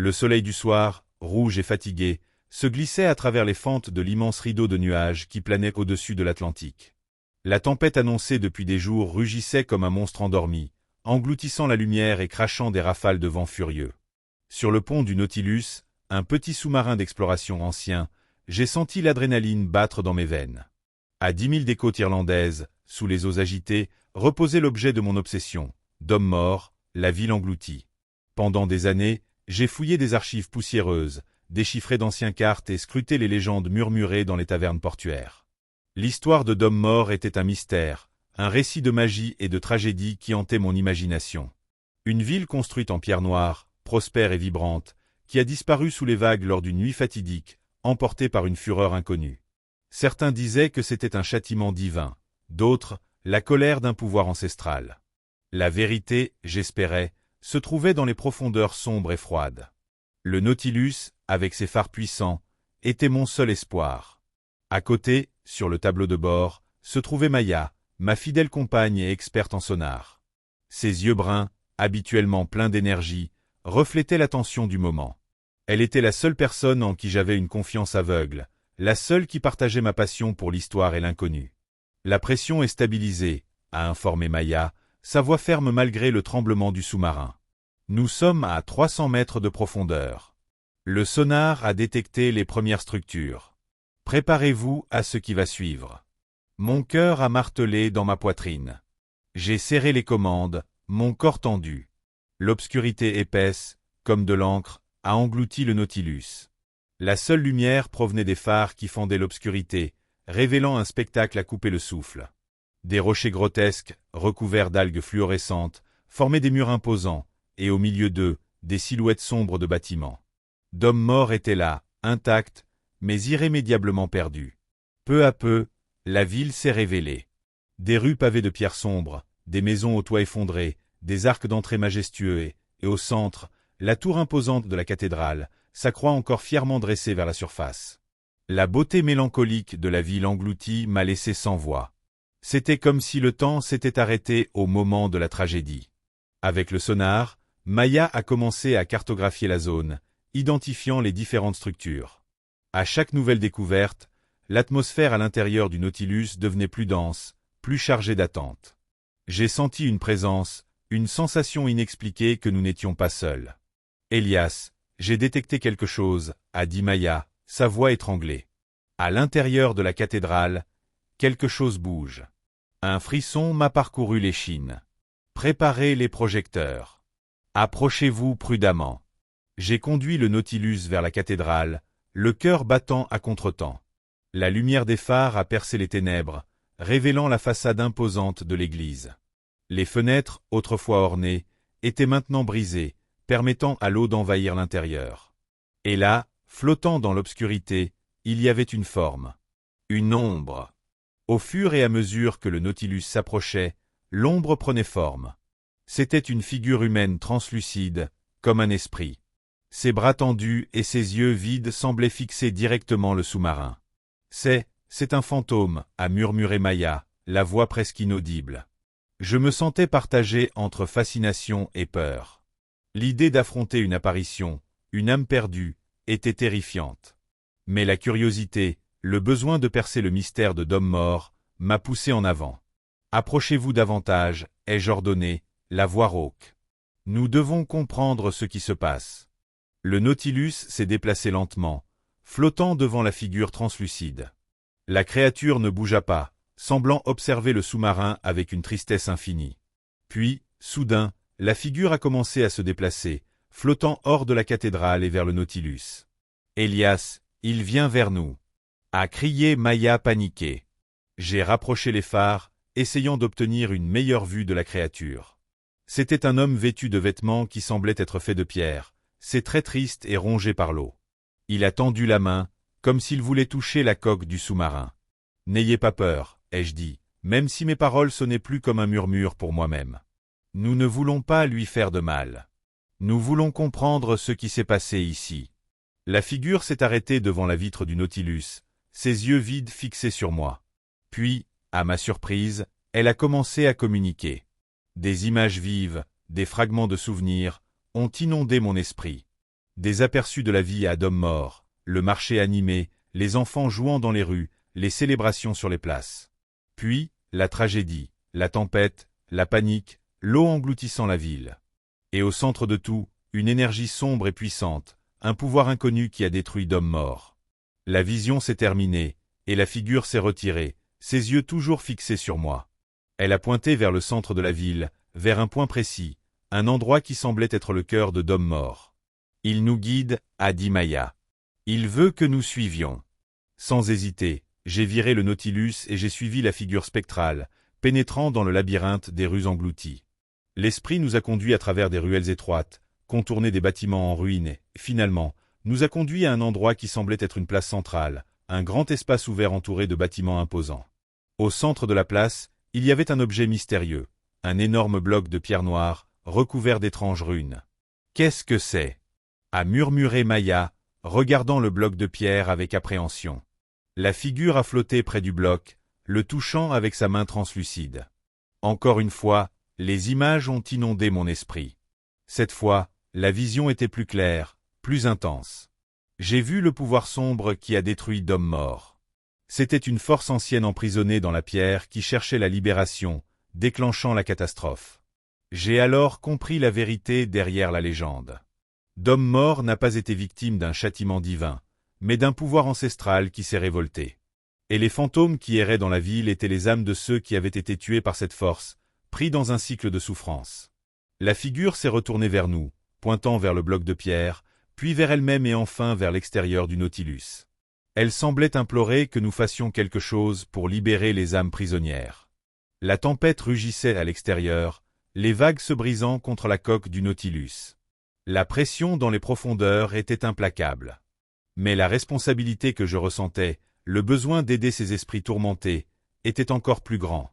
Le soleil du soir, rouge et fatigué, se glissait à travers les fentes de l'immense rideau de nuages qui planait au-dessus de l'Atlantique. La tempête annoncée depuis des jours rugissait comme un monstre endormi, engloutissant la lumière et crachant des rafales de vent furieux. Sur le pont du Nautilus, un petit sous-marin d'exploration ancien, j'ai senti l'adrénaline battre dans mes veines. À 10 000 des côtes irlandaises, sous les eaux agitées, reposait l'objet de mon obsession, Dom Mor, la ville engloutie. Pendant des années, j'ai fouillé des archives poussiéreuses, déchiffré d'anciennes cartes et scruté les légendes murmurées dans les tavernes portuaires. L'histoire de Dom Mor était un mystère, un récit de magie et de tragédie qui hantait mon imagination. Une ville construite en pierre noire, prospère et vibrante, qui a disparu sous les vagues lors d'une nuit fatidique, emportée par une fureur inconnue. Certains disaient que c'était un châtiment divin, d'autres, la colère d'un pouvoir ancestral. La vérité, j'espérais, se trouvait dans les profondeurs sombres et froides. Le Nautilus, avec ses phares puissants, était mon seul espoir. À côté, sur le tableau de bord, se trouvait Maya, ma fidèle compagne et experte en sonar. Ses yeux bruns, habituellement pleins d'énergie, reflétaient l'attention du moment. Elle était la seule personne en qui j'avais une confiance aveugle, la seule qui partageait ma passion pour l'histoire et l'inconnu. La pression est stabilisée, a informé Maya, sa voix ferme malgré le tremblement du sous-marin. Nous sommes à 300 mètres de profondeur. Le sonar a détecté les premières structures. Préparez-vous à ce qui va suivre. Mon cœur a martelé dans ma poitrine. J'ai serré les commandes, mon corps tendu. L'obscurité épaisse, comme de l'encre, a englouti le Nautilus. La seule lumière provenait des phares qui fendaient l'obscurité, révélant un spectacle à couper le souffle. Des rochers grotesques, recouverts d'algues fluorescentes, formaient des murs imposants, et au milieu d'eux, des silhouettes sombres de bâtiments. Dom Mor était là, intact, mais irrémédiablement perdu. Peu à peu, la ville s'est révélée. Des rues pavées de pierres sombres, des maisons aux toits effondrés, des arcs d'entrée majestueux et au centre, la tour imposante de la cathédrale, sa croix encore fièrement dressée vers la surface. La beauté mélancolique de la ville engloutie m'a laissé sans voix. C'était comme si le temps s'était arrêté au moment de la tragédie. Avec le sonar, Maya a commencé à cartographier la zone, identifiant les différentes structures. À chaque nouvelle découverte, l'atmosphère à l'intérieur du Nautilus devenait plus dense, plus chargée d'attente. J'ai senti une présence, une sensation inexpliquée que nous n'étions pas seuls. « Elias, j'ai détecté quelque chose », a dit Maya, sa voix étranglée. À l'intérieur de la cathédrale, quelque chose bouge. Un frisson m'a parcouru l'échine. Préparez les projecteurs. Approchez-vous prudemment. J'ai conduit le Nautilus vers la cathédrale, le cœur battant à contretemps. La lumière des phares a percé les ténèbres, révélant la façade imposante de l'église. Les fenêtres, autrefois ornées, étaient maintenant brisées, permettant à l'eau d'envahir l'intérieur. Et là, flottant dans l'obscurité, il y avait une forme. Une ombre. Au fur et à mesure que le Nautilus s'approchait, l'ombre prenait forme. C'était une figure humaine translucide, comme un esprit. Ses bras tendus et ses yeux vides semblaient fixer directement le sous-marin. C'est un fantôme, a murmuré Maya, la voix presque inaudible. Je me sentais partagé entre fascination et peur. L'idée d'affronter une apparition, une âme perdue, était terrifiante. Mais la curiosité, le besoin de percer le mystère de Dom Mor, m'a poussé en avant. Approchez-vous davantage, ai-je ordonné, la voix rauque. Nous devons comprendre ce qui se passe. Le Nautilus s'est déplacé lentement, flottant devant la figure translucide. La créature ne bougea pas, semblant observer le sous-marin avec une tristesse infinie. Puis, soudain, la figure a commencé à se déplacer, flottant hors de la cathédrale et vers le Nautilus. « Elias, il vient vers nous !» a crié Maya paniquée. J'ai rapproché les phares, essayant d'obtenir une meilleure vue de la créature. C'était un homme vêtu de vêtements qui semblaient être faits de pierre, ses traits tristes et rongés par l'eau. Il a tendu la main, comme s'il voulait toucher la coque du sous-marin. « N'ayez pas peur », ai-je dit, même si mes paroles sonnaient plus comme un murmure pour moi-même. Nous ne voulons pas lui faire de mal. Nous voulons comprendre ce qui s'est passé ici. La figure s'est arrêtée devant la vitre du Nautilus, ses yeux vides fixés sur moi. Puis, à ma surprise, elle a commencé à communiquer. Des images vives, des fragments de souvenirs, ont inondé mon esprit. des aperçus de la vie à Dom Mort, le marché animé, les enfants jouant dans les rues, les célébrations sur les places. Puis, la tragédie, la tempête, la panique, l'eau engloutissant la ville. Et au centre de tout, une énergie sombre et puissante, un pouvoir inconnu qui a détruit Dom Mort. La vision s'est terminée, et la figure s'est retirée, ses yeux toujours fixés sur moi. Elle a pointé vers le centre de la ville, vers un point précis, un endroit qui semblait être le cœur de Dom Mort. Il nous guide, a dit Maya. Il veut que nous suivions. Sans hésiter, j'ai viré le Nautilus et j'ai suivi la figure spectrale, pénétrant dans le labyrinthe des rues englouties. L'esprit nous a conduits à travers des ruelles étroites, contourné des bâtiments en ruine et, finalement, nous a conduits à un endroit qui semblait être une place centrale, un grand espace ouvert entouré de bâtiments imposants. Au centre de la place, il y avait un objet mystérieux, un énorme bloc de pierre noire, recouvert d'étranges runes. « Qu'est-ce que c'est » a murmuré Maya, regardant le bloc de pierre avec appréhension. La figure a flotté près du bloc, le touchant avec sa main translucide. Encore une fois, les images ont inondé mon esprit. Cette fois, la vision était plus claire, plus intense. J'ai vu le pouvoir sombre qui a détruit Dom Mort. C'était une force ancienne emprisonnée dans la pierre qui cherchait la libération, déclenchant la catastrophe. J'ai alors compris la vérité derrière la légende. Dom Mort n'a pas été victime d'un châtiment divin, mais d'un pouvoir ancestral qui s'est révolté. Et les fantômes qui erraient dans la ville étaient les âmes de ceux qui avaient été tués par cette force, pris dans un cycle de souffrance. La figure s'est retournée vers nous, pointant vers le bloc de pierre, puis vers elle-même et enfin vers l'extérieur du Nautilus. Elle semblait implorer que nous fassions quelque chose pour libérer les âmes prisonnières. La tempête rugissait à l'extérieur, les vagues se brisant contre la coque du Nautilus. La pression dans les profondeurs était implacable. Mais la responsabilité que je ressentais, le besoin d'aider ces esprits tourmentés, était encore plus grand.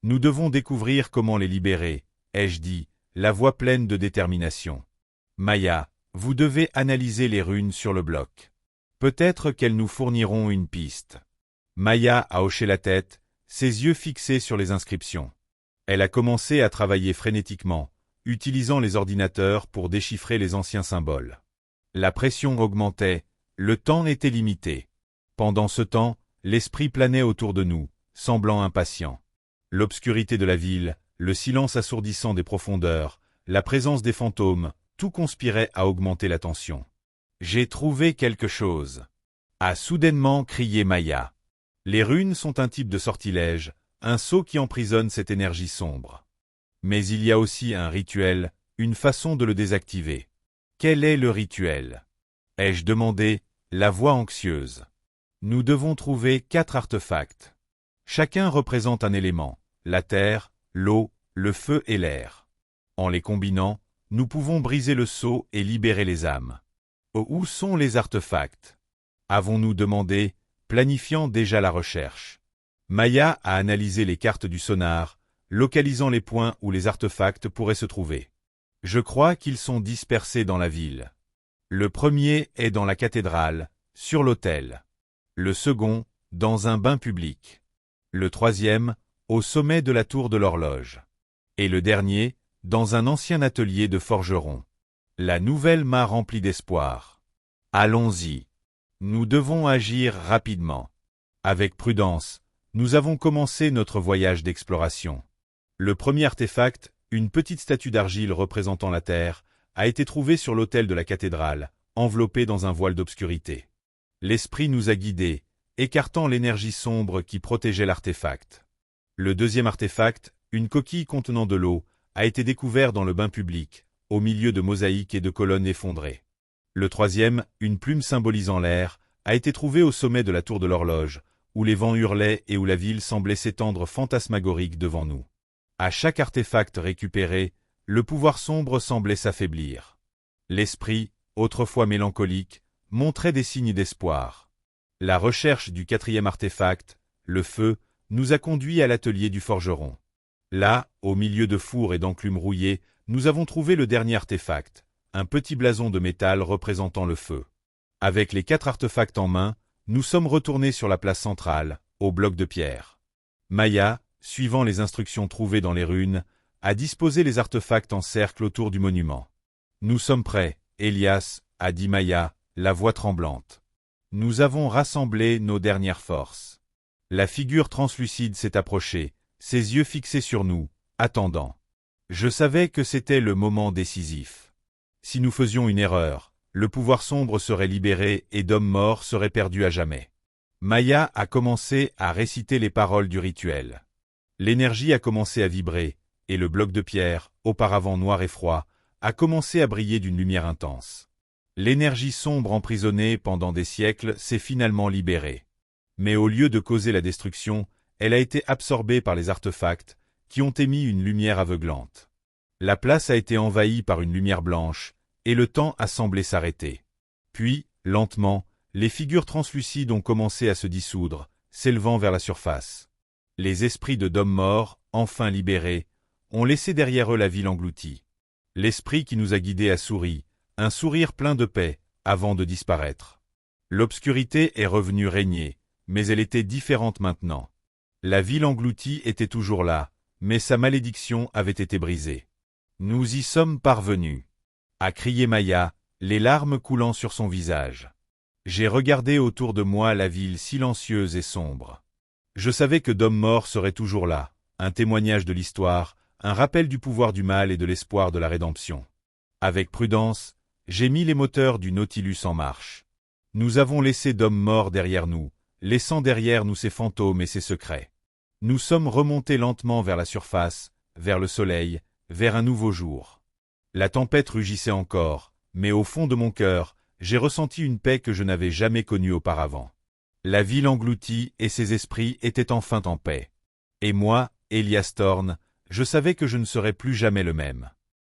Nous devons découvrir comment les libérer, ai-je dit, la voix pleine de détermination. Maya, vous devez analyser les runes sur le bloc. Peut-être qu'elles nous fourniront une piste. Maya a hoché la tête, ses yeux fixés sur les inscriptions. Elle a commencé à travailler frénétiquement, utilisant les ordinateurs pour déchiffrer les anciens symboles. La pression augmentait, le temps était limité. Pendant ce temps, l'esprit planait autour de nous, semblant impatient. L'obscurité de la ville, le silence assourdissant des profondeurs, la présence des fantômes, tout conspirait à augmenter la tension. « J'ai trouvé quelque chose !» a soudainement crié Maya. Les runes sont un type de sortilège, un sceau qui emprisonne cette énergie sombre. Mais il y a aussi un rituel, une façon de le désactiver. Quel est le rituel? Ai-je demandé, la voix anxieuse. Nous devons trouver 4 artefacts. Chacun représente un élément, la terre, l'eau, le feu et l'air. En les combinant, nous pouvons briser le sceau et libérer les âmes. Où sont les artefacts? Avons-nous demandé, planifiant déjà la recherche. Maya a analysé les cartes du sonar, localisant les points où les artefacts pourraient se trouver. Je crois qu'ils sont dispersés dans la ville. Le premier est dans la cathédrale, sur l'autel. Le second, dans un bain public. Le troisième, au sommet de la tour de l'horloge. Et le dernier, dans un ancien atelier de forgeron. La nouvelle m'a rempli d'espoir. Allons-y. Nous devons agir rapidement. Avec prudence, nous avons commencé notre voyage d'exploration. Le premier artefact, une petite statue d'argile représentant la terre, a été trouvé sur l'autel de la cathédrale, enveloppé dans un voile d'obscurité. L'esprit nous a guidés, écartant l'énergie sombre qui protégeait l'artefact. Le deuxième artefact, une coquille contenant de l'eau, a été découvert dans le bain public, au milieu de mosaïques et de colonnes effondrées. Le troisième, une plume symbolisant l'air, a été trouvée au sommet de la tour de l'horloge, où les vents hurlaient et où la ville semblait s'étendre fantasmagorique devant nous. À chaque artefact récupéré, le pouvoir sombre semblait s'affaiblir. L'esprit, autrefois mélancolique, montrait des signes d'espoir. La recherche du quatrième artefact, le feu, nous a conduits à l'atelier du forgeron. Là, au milieu de fours et d'enclumes rouillées, nous avons trouvé le dernier artefact, un petit blason de métal représentant le feu. Avec les 4 artefacts en main, nous sommes retournés sur la place centrale, au bloc de pierre. Maya, suivant les instructions trouvées dans les runes, a disposé les artefacts en cercle autour du monument. Nous sommes prêts, Elias, a dit Maya, la voix tremblante. Nous avons rassemblé nos dernières forces. La figure translucide s'est approchée, ses yeux fixés sur nous, attendant. Je savais que c'était le moment décisif. Si nous faisions une erreur, le pouvoir sombre serait libéré et Dom Mort serait perdu à jamais. Maya a commencé à réciter les paroles du rituel. L'énergie a commencé à vibrer, et le bloc de pierre, auparavant noir et froid, a commencé à briller d'une lumière intense. L'énergie sombre emprisonnée pendant des siècles s'est finalement libérée. Mais au lieu de causer la destruction, elle a été absorbée par les artefacts, qui ont émis une lumière aveuglante. La place a été envahie par une lumière blanche, et le temps a semblé s'arrêter. Puis, lentement, les figures translucides ont commencé à se dissoudre, s'élevant vers la surface. Les esprits de Dom Mort, enfin libérés, ont laissé derrière eux la ville engloutie. L'esprit qui nous a guidés a souri, un sourire plein de paix, avant de disparaître. L'obscurité est revenue régner, mais elle était différente maintenant. La ville engloutie était toujours là, mais sa malédiction avait été brisée. Nous y sommes parvenus, a crié Maya, les larmes coulant sur son visage. J'ai regardé autour de moi la ville silencieuse et sombre. Je savais que Dom Mort serait toujours là, un témoignage de l'histoire, un rappel du pouvoir du mal et de l'espoir de la rédemption. Avec prudence, j'ai mis les moteurs du Nautilus en marche. Nous avons laissé Dom Mort derrière nous, laissant derrière nous ses fantômes et ses secrets. Nous sommes remontés lentement vers la surface, vers le soleil, vers un nouveau jour. La tempête rugissait encore, mais au fond de mon cœur, j'ai ressenti une paix que je n'avais jamais connue auparavant. La ville engloutie et ses esprits étaient enfin en paix. Et moi, Elias Thorne, je savais que je ne serais plus jamais le même.